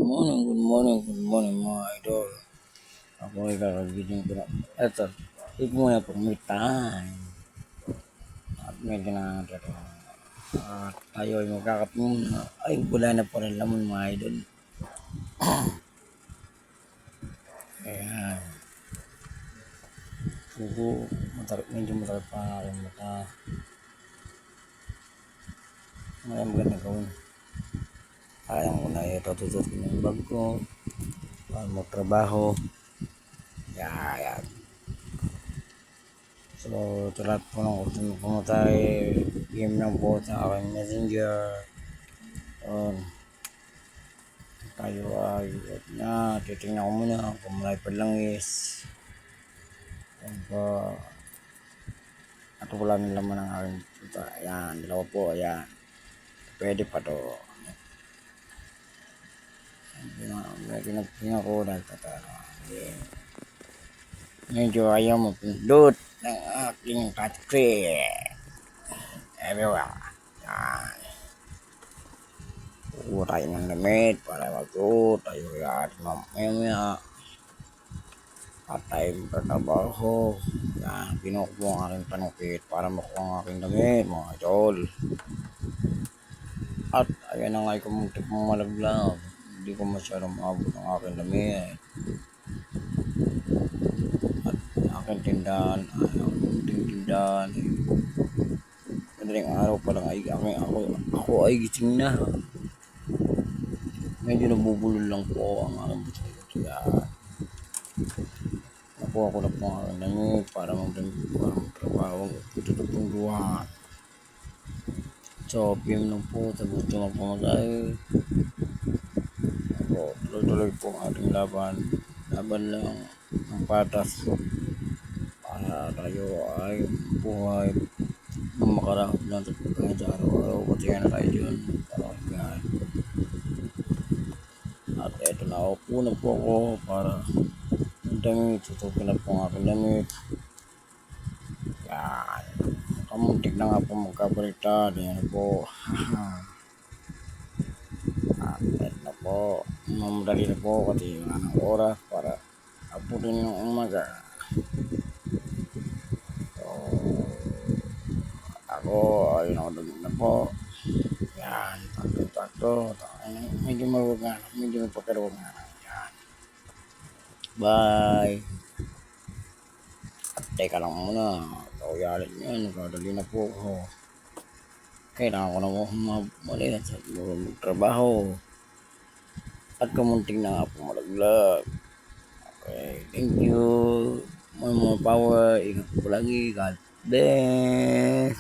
Good morning mga idol. Ako ay kakagising ko na. Eto, ito muna pong me time. At medyo na natin. At tayo ay magkakapin. Ay, wala na po rin laman mga idol. Ayan. Sugo, medyo matarap pa ang aking mata. Ngayon maganda gawin. Kaya ko na ito, tututin yung bag ko. Para magtrabaho. Ayan. So, tulad po ng ultimo pumunta game lang po sa aking messenger. Tayo ay titingnan ko muna kung malay pa lang is at wala nang laman ng aking puta. Ayan, dalawa po, ayan. Pwede pa to. Pinagpinag ko dahil medyo ayaw mo pindot ng aking touchscreen. Everywhere. Yan. Kukuha tayo ng damit para mag-suot. Tayo yan. Mamaya. At tayo magtatrabaho. Yan. Pinukuha ang aking panukit para makuha ang aking damit, mga idol. At ayan na nga ay kumuntik mong malaglag. Hindi ko masyadong maabot ang aking damit. At aking tindahan. Ang munting tindahan. Madaling araw pa lang ay ako ay gising na. Medyo nabubulol lang po ang aking buto. Kaya nakuha ko na po ang aking damit para magtrabaho. Ito na pong duha. So, PM lang po. Tapos ito lang po mag-ay. Tuloy-tuloy po ang ating laban. Laban lang ng patas. Para tayo ay buhay. Makarahap lang sa pagkain sa araw-araw. Patiyan na tayo dyan. Para at eto na ako na po ako para ang damit. Tutukin na po ang aking damit. Yan. Kamuntik na nga po magkabaliktad. Yan po. At eto na po. Mamadali na po kasi wala ng oras para abutin ng umaga. So, ako ayun ako damit na po. Yan. Takto. Medyo maluwag nga. Medyo magpapaluwag nga. Yan. Bye. At teka lang muna. Kauyalit nyo yan. Nagdadali na po ako. Kailangan ko na po malit sa trabaho. At kamunting na nga po malaglag. Okay. Thank you. More power. Ingat po lagi. God bless.